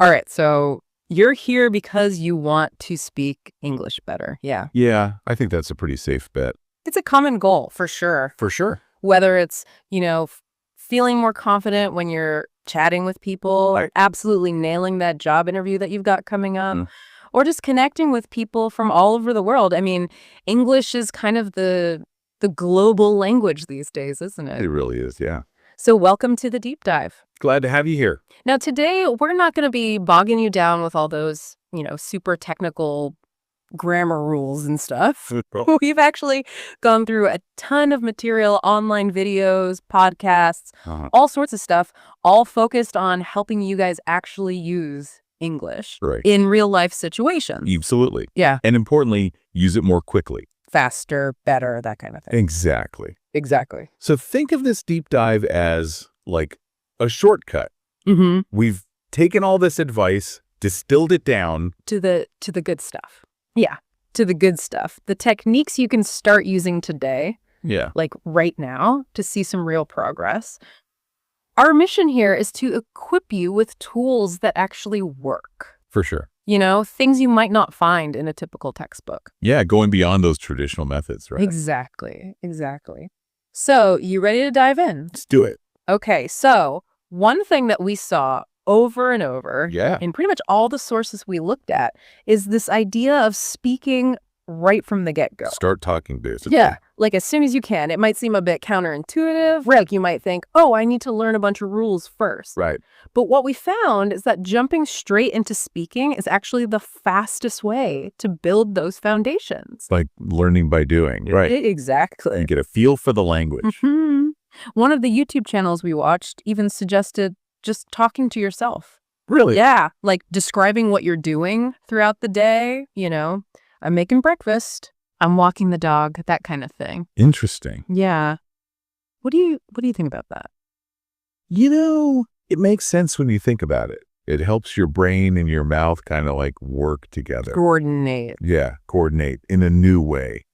All right, so you're here because you want to speak English better. Yeah. Yeah, I think that's a pretty safe bet. It's a common goal for sure. For sure. Whether it's, feeling more confident when you're chatting with people, or absolutely nailing that job interview that you've got coming up, or just connecting with people from all over the world. I mean, English is kind of the global language these days, isn't it? It really is, yeah. So welcome to the deep dive. Glad to have you here. Now, today, we're not going to be bogging you down with all those, super technical grammar rules and stuff. We've actually gone through a ton of material, online videos, podcasts, all sorts of stuff, all focused on helping you guys actually use English in real life situations. Absolutely. Yeah. And importantly, use it more quickly. Faster, better, that kind of thing. Exactly. So think of this deep dive as like a shortcut. Mm-hmm. We've taken all this advice, distilled it down to the good stuff. Yeah, to the good stuff. The techniques you can start using today, like right now, to see some real progress. Our mission here is to equip you with tools that actually work. For sure. Things you might not find in a typical textbook. Yeah, going beyond those traditional methods, right? Exactly. So, you ready to dive in? Let's do it. Okay, so one thing that we saw over and over in pretty much all the sources we looked at is this idea of speaking right from the get-go. Start talking, basically. Yeah, like as soon as you can. It might seem a bit counterintuitive. Like you might think, oh, I need to learn a bunch of rules first. Right. But what we found is that jumping straight into speaking is actually the fastest way to build those foundations. Like learning by doing. Right. Exactly. You get a feel for the language. Mm-hmm. One of the YouTube channels we watched even suggested just talking to yourself. Really? Yeah, like describing what you're doing throughout the day. I'm making breakfast, I'm walking the dog, that kind of thing. Interesting. Yeah. What do you think about that? It makes sense when you think about it. It helps your brain and your mouth kind of like work together. Coordinate. Yeah, coordinate in a new way,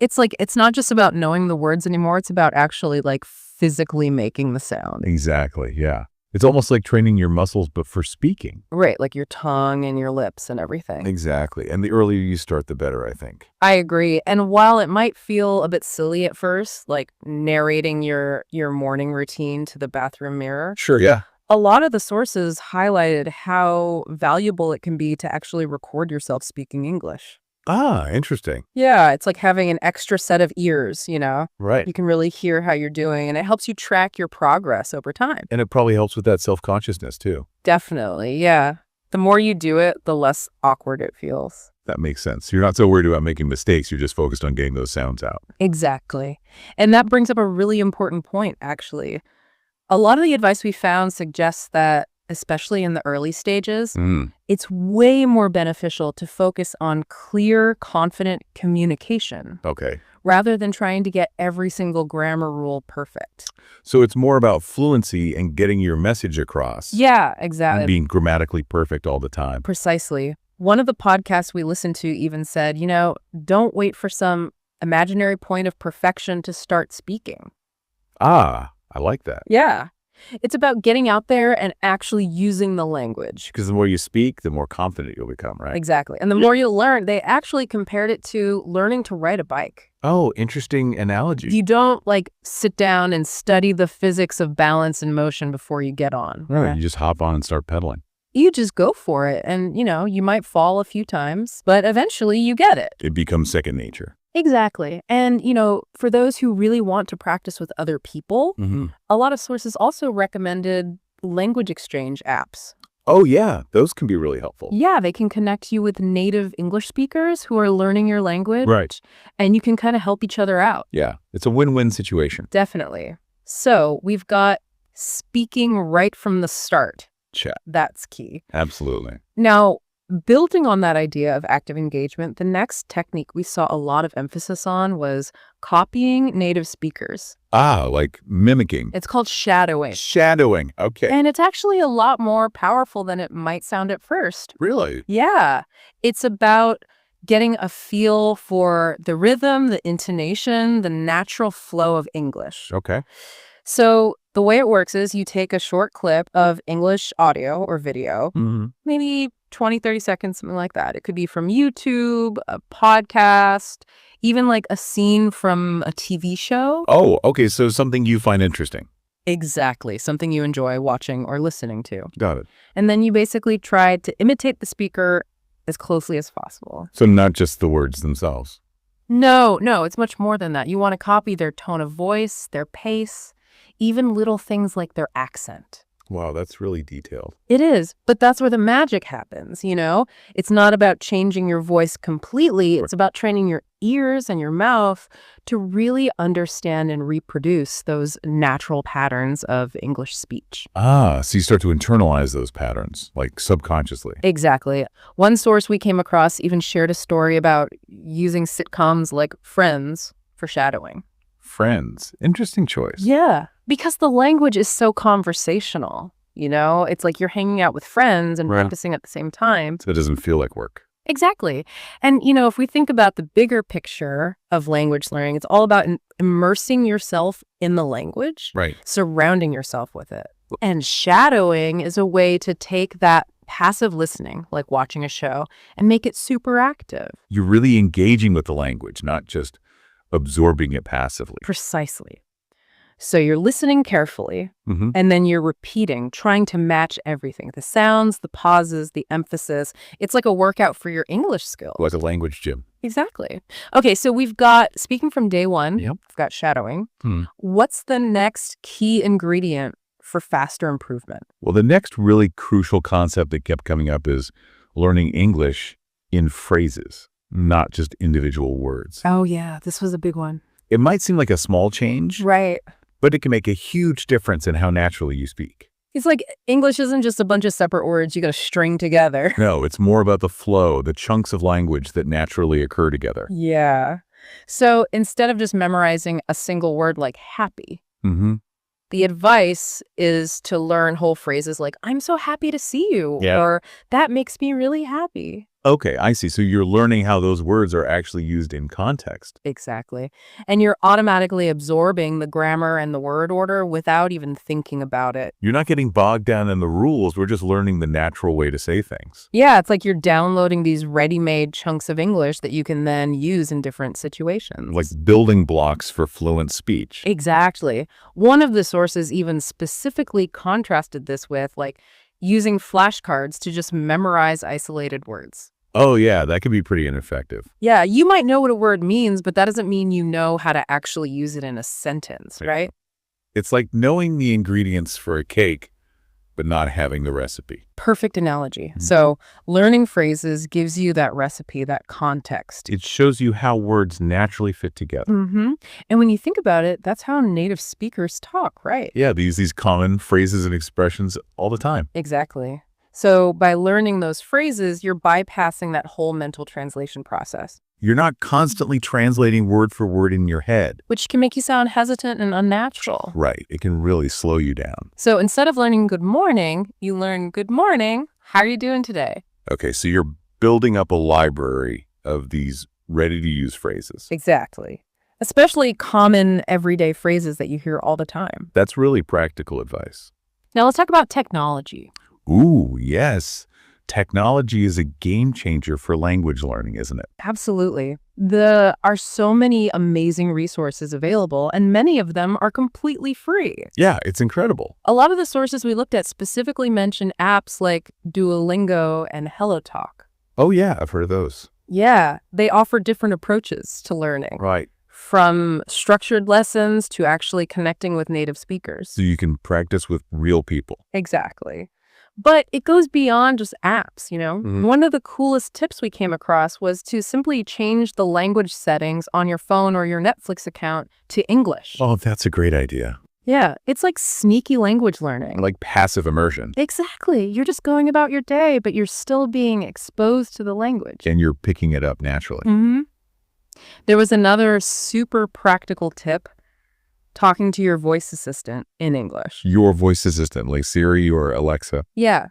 It's like, it's not just about knowing the words anymore. It's about actually like physically making the sound. Exactly, yeah. It's almost like training your muscles, but for speaking. Right, like your tongue and your lips and everything. Exactly. And the earlier you start, the better, I think. I agree. And while it might feel a bit silly at first, like narrating your morning routine to the bathroom mirror. Sure, yeah. A lot of the sources highlighted how valuable it can be to actually record yourself speaking English. Ah, interesting. Yeah, it's like having an extra set of ears, Right. You can really hear how you're doing, and it helps you track your progress over time. And it probably helps with that self-consciousness, too. Definitely, yeah. The more you do it, the less awkward it feels. That makes sense. You're not so worried about making mistakes. You're just focused on getting those sounds out. Exactly. And that brings up a really important point, actually. A lot of the advice we found suggests that, especially in the early stages, it's way more beneficial to focus on clear, confident communication. Okay. Rather than trying to get every single grammar rule perfect. So it's more about fluency and getting your message across. Yeah, exactly. And being grammatically perfect all the time. Precisely. One of the podcasts we listened to even said, don't wait for some imaginary point of perfection to start speaking. Ah, I like that. Yeah. It's about getting out there and actually using the language. Because the more you speak, the more confident you'll become, right? Exactly. And the more you learn, they actually compared it to learning to ride a bike. Oh, interesting analogy. You don't sit down and study the physics of balance and motion before you get on. Right. You just hop on and start pedaling. You just go for it. And, you might fall a few times, but eventually you get it. It becomes second nature. Exactly. And, for those who really want to practice with other people, a lot of sources also recommended language exchange apps. Oh, yeah. Those can be really helpful. Yeah, they can connect you with native English speakers who are learning your language. Right. And you can kind of help each other out. Yeah. It's a win-win situation. Definitely. So we've got speaking right from the start. Chat. That's key. Absolutely. Now, building on that idea of active engagement, the next technique we saw a lot of emphasis on was copying native speakers. Ah, like mimicking. It's called shadowing. Shadowing. Okay. And it's actually a lot more powerful than it might sound at first. Really? Yeah. It's about getting a feel for the rhythm, the intonation, the natural flow of English. Okay. So The way it works is you take a short clip of English audio or video, maybe 20, 30 seconds, something like that. It could be from YouTube, a podcast, even like a scene from a TV show. Oh, okay. So something you find interesting. Exactly. Something you enjoy watching or listening to. Got it. And then you basically try to imitate the speaker as closely as possible. So not just the words themselves. No, it's much more than that. You want to copy their tone of voice, their pace, even little things like their accent. Wow, that's really detailed. It is, but that's where the magic happens, you know? It's not about changing your voice completely. It's about training your ears and your mouth to really understand and reproduce those natural patterns of English speech. Ah, so you start to internalize those patterns, like subconsciously. Exactly. One source we came across even shared a story about using sitcoms like Friends for shadowing. Friends. Interesting choice. Yeah, because the language is so conversational, you know? It's like you're hanging out with friends and practicing at the same time. So it doesn't feel like work. Exactly. And, you know, if we think about the bigger picture of language learning, it's all about immersing yourself in the language, surrounding yourself with it. And shadowing is a way to take that passive listening, like watching a show, and make it super active. You're really engaging with the language, not just absorbing it passively. Precisely. So you're listening carefully, and then you're repeating, trying to match everything. The sounds, the pauses, the emphasis. It's like a workout for your English skills. Like a language gym. Exactly. Okay, so we've got, speaking from day one, Yep. we've got shadowing. What's the next key ingredient for faster improvement? Well, the next really crucial concept that kept coming up is learning English in phrases, not just individual words. Oh, yeah, this was a big one. It might seem like a small change, Right. but it can make a huge difference in how naturally you speak. It's like English isn't just a bunch of separate words you got to string together. No, it's more about the flow, the chunks of language that naturally occur together. Yeah. So instead of just memorizing a single word like happy, the advice is to learn whole phrases like, I'm so happy to see you, or that makes me really happy. Okay, I see. So you're learning how those words are actually used in context. Exactly. And you're automatically absorbing the grammar and the word order without even thinking about it. You're not getting bogged down in the rules. We're just learning the natural way to say things. Yeah, it's like you're downloading these ready-made chunks of English that you can then use in different situations. Like building blocks for fluent speech. Exactly. One of the sources even specifically contrasted this with, like, using flashcards to just memorize isolated words. Oh, yeah, that could be pretty ineffective. Yeah, you might know what a word means, but that doesn't mean you know how to actually use it in a sentence, right? It's like knowing the ingredients for a cake, but not having the recipe. Perfect analogy. So learning phrases gives you that recipe, that context. It shows you how words naturally fit together. And when you think about it, that's how native speakers talk, right? Yeah, these common phrases and expressions all the time. Exactly. So by learning those phrases, you're bypassing that whole mental translation process. You're not constantly translating word for word in your head. Which can make you sound hesitant and unnatural. Right. It can really slow you down. So instead of learning good morning, you learn good morning. How are you doing today? Okay, so you're building up a library of these ready-to-use phrases. Exactly. Especially common everyday phrases that you hear all the time. That's really practical advice. Now let's talk about technology. Ooh, yes. Technology is a game changer for language learning, isn't it? Absolutely. There are so many amazing resources available, and many of them are completely free. Yeah, it's incredible. A lot of the sources we looked at specifically mention apps like Duolingo and HelloTalk. Oh, yeah, I've heard of those. Yeah, they offer different approaches to learning. Right. From structured lessons to actually connecting with native speakers. So you can practice with real people. Exactly. But it goes beyond just apps, you know? One of the coolest tips we came across was to simply change the language settings on your phone or your Netflix account to English. Oh, that's a great idea. Yeah, it's like sneaky language learning. Like passive immersion. Exactly. You're just going about your day, but you're still being exposed to the language. And you're picking it up naturally. There was another super practical tip. Talking to your voice assistant in English. Your voice assistant, like Siri or Alexa. Yeah.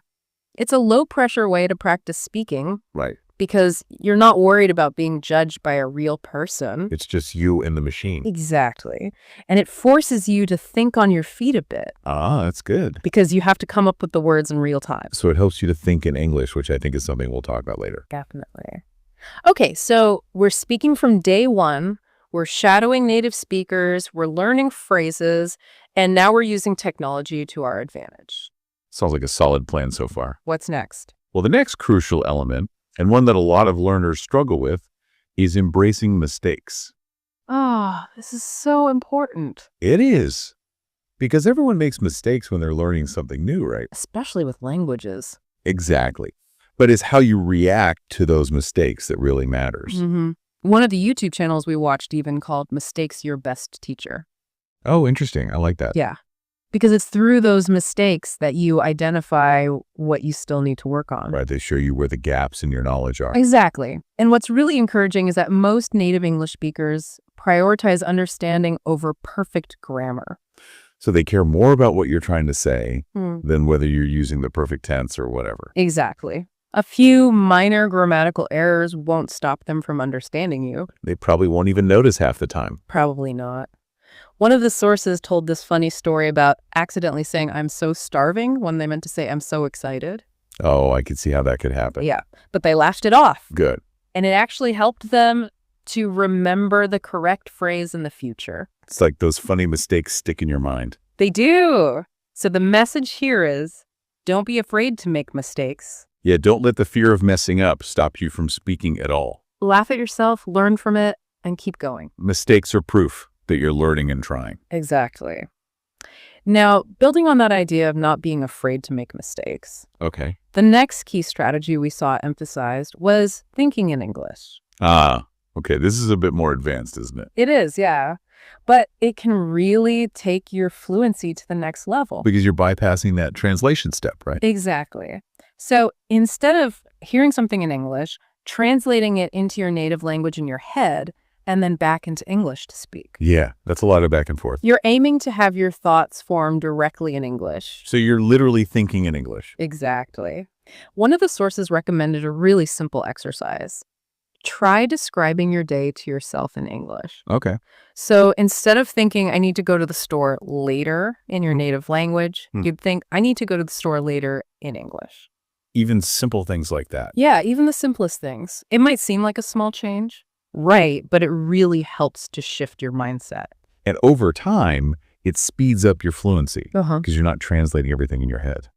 It's a low-pressure way to practice speaking. Right. because you're not worried about being judged by a real person. It's just you and the machine. Exactly. And it forces you to think on your feet a bit. Ah, that's good. Because you have to come up with the words in real time. So it helps you to think in English, which I think is something we'll talk about later. Definitely. Okay, so we're speaking from day one. We're shadowing native speakers. We're learning phrases. And now we're using technology to our advantage. Sounds like a solid plan so far. What's next? Well, the next crucial element, and one that a lot of learners struggle with, is embracing mistakes. This is so important. It is. Because everyone makes mistakes when they're learning something new, right? Especially with languages. Exactly. But it's how you react to those mistakes that really matters. One of the YouTube channels we watched even called Mistakes Your Best Teacher. Oh, interesting. I like that. Yeah. Because it's through those mistakes that you identify what you still need to work on. Right. They show you where the gaps in your knowledge are. Exactly. And what's really encouraging is that most native English speakers prioritize understanding over perfect grammar. So they care more about what you're trying to say than whether you're using the perfect tense or whatever. Exactly. A few minor grammatical errors won't stop them from understanding you. They probably won't even notice half the time. Probably not. One of the sources told this funny story about accidentally saying, "I'm so starving," when they meant to say, "I'm so excited." Oh, I could see how that could happen. Yeah, but they laughed it off. Good. And it actually helped them to remember the correct phrase in the future. It's like those funny mistakes stick in your mind. They do. So the message here is, don't be afraid to make mistakes. Yeah, don't let the fear of messing up stop you from speaking at all. Laugh at yourself, learn from it, and keep going. Mistakes are proof that you're learning and trying. Exactly. Now, building on that idea of not being afraid to make mistakes, Okay. the next key strategy we saw emphasized was thinking in English. Okay. This is a bit more advanced, isn't it? It is, yeah. But it can really take your fluency to the next level. Because you're bypassing that translation step, right? Exactly. So instead of hearing something in English, translating it into your native language in your head, and then back into English to speak. Yeah, that's a lot of back and forth. You're aiming to have your thoughts form directly in English. So you're literally thinking in English. Exactly. One of the sources recommended a really simple exercise. Try describing your day to yourself in English. Okay. So instead of thinking, I need to go to the store later in your native language, you'd think, I need to go to the store later in English. Even simple things like that. Yeah, even the simplest things. It might seem like a small change. Right, but it really helps to shift your mindset. And over time, it speeds up your fluency Uh-huh. because you're not translating everything in your head.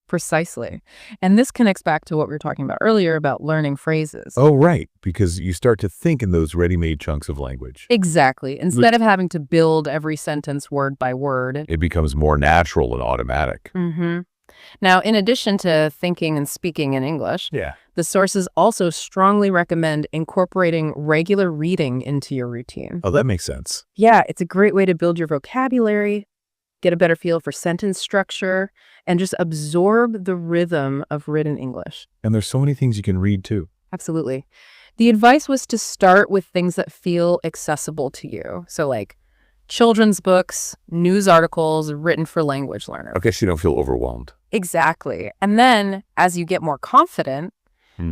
Precisely. And this connects back to what we were talking about earlier about learning phrases. Oh, right. Because you start to think in those ready-made chunks of language. Exactly. Instead of having to build every sentence word by word. It becomes more natural and automatic. Now, in addition to thinking and speaking in English, Yeah. the sources also strongly recommend incorporating regular reading into your routine. Oh, that makes sense. Yeah, it's a great way to build your vocabulary, get a better feel for sentence structure, and just absorb the rhythm of written English. And there's so many things you can read too. Absolutely. The advice was to start with things that feel accessible to you. So like children's books, news articles written for language learners. Okay, so you don't feel overwhelmed. Exactly. And then as you get more confident,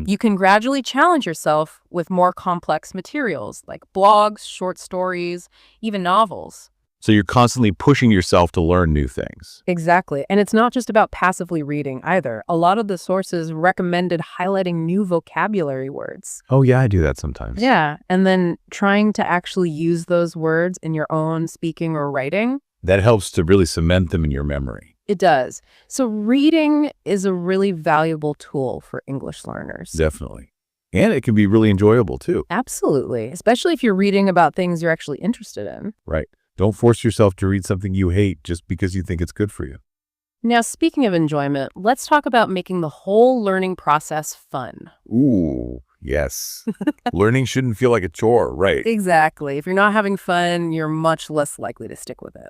you can gradually challenge yourself with more complex materials like blogs, short stories, even novels. So you're constantly pushing yourself to learn new things. Exactly. And it's not just about passively reading either. A lot of the sources recommended highlighting new vocabulary words. Oh, yeah, I do that sometimes. Yeah. And then trying to actually use those words in your own speaking or writing. That helps to really cement them in your memory. It does. So reading is a really valuable tool for English learners. Definitely. And it can be really enjoyable too. Absolutely. Especially if you're reading about things you're actually interested in. Right. Don't force yourself to read something you hate just because you think it's good for you. Now, speaking of enjoyment, let's talk about making the whole learning process fun. Ooh, yes. Learning shouldn't feel like a chore, right? Exactly. If you're not having fun, you're much less likely to stick with it.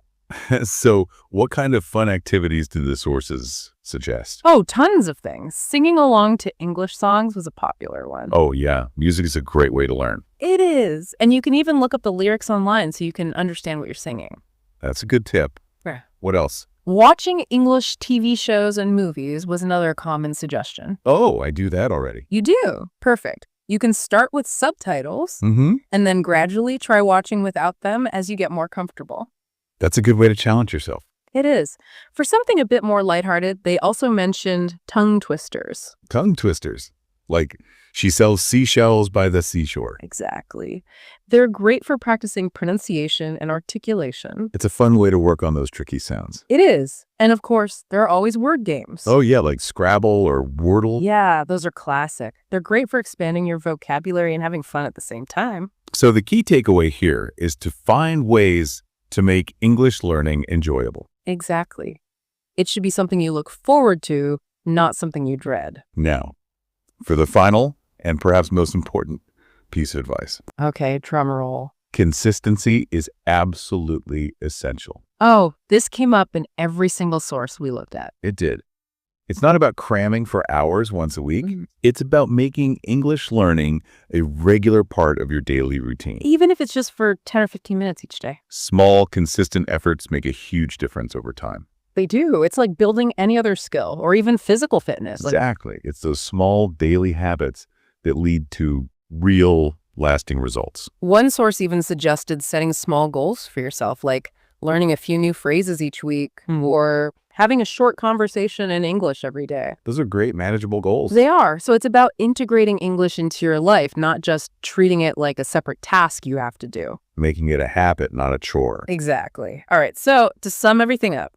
So what kind of fun activities do the sources suggest? Oh, tons of things. Singing along to English songs was a popular one. Oh, yeah. Music is a great way to learn. It is. And you can even look up the lyrics online so you can understand what you're singing. That's a good tip. Yeah. What else? Watching English TV shows and movies was another common suggestion. Oh, I do that already. You do? Perfect. You can start with subtitles Mm-hmm. and then gradually try watching without them as you get more comfortable. That's a good way to challenge yourself. It is. For something a bit more lighthearted, they also mentioned tongue twisters. Tongue twisters. Like she sells seashells by the seashore. Exactly. They're great for practicing pronunciation and articulation. It's a fun way to work on those tricky sounds. It is. And of course, there are always word games. Oh, yeah, like Scrabble or Wordle. Yeah, those are classic. They're great for expanding your vocabulary and having fun at the same time. So the key takeaway here is to find ways to make English learning enjoyable. Exactly. It should be something you look forward to, not something you dread. Now, for the final and perhaps most important piece of advice. Okay, drum roll. Consistency is absolutely essential. Oh, this came up in every single source we looked at. It did. It's not about cramming for hours once a week. Mhm. It's about making English learning a regular part of your daily routine. Even if it's just for 10 or 15 minutes each day. Small, consistent efforts make a huge difference over time. They do. It's like building any other skill or even physical fitness. Exactly. It's those small daily habits that lead to real, lasting results. One source even suggested setting small goals for yourself, like learning a few new phrases each week or having a short conversation in English every day. Those are great, manageable goals. They are. So it's about integrating English into your life, not just treating it like a separate task you have to do. Making it a habit, not a chore. Exactly. All right. So to sum everything up,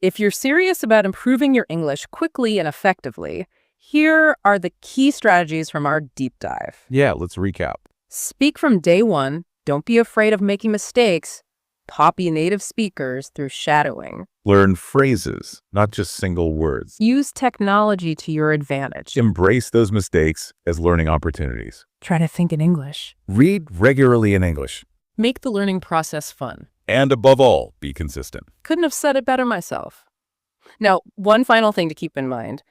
if you're serious about improving your English quickly and effectively, here are the key strategies from our deep dive. Yeah, let's recap. Speak from day one. Don't be afraid of making mistakes. Copy native speakers through shadowing. Learn phrases, not just single words. Use technology to your advantage. Embrace those mistakes as learning opportunities. Try to think in English. Read regularly in English. Make the learning process fun. And above all, be consistent. Couldn't have said it better myself. Now, one final thing to keep in mind.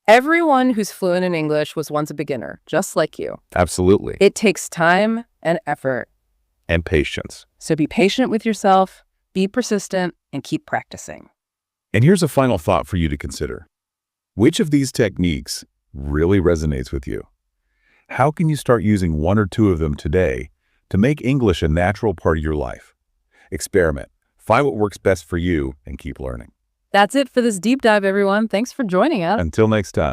Everyone who's fluent in English was once a beginner, just like you. Absolutely. It takes time and effort. And patience. So be patient with yourself, be persistent, and keep practicing. And here's a final thought for you to consider. Which of these techniques really resonates with you? How can you start using one or two of them today to make English a natural part of your life? Experiment. Find what works best for you and keep learning. That's it for this deep dive, everyone. Thanks for joining us. Until next time.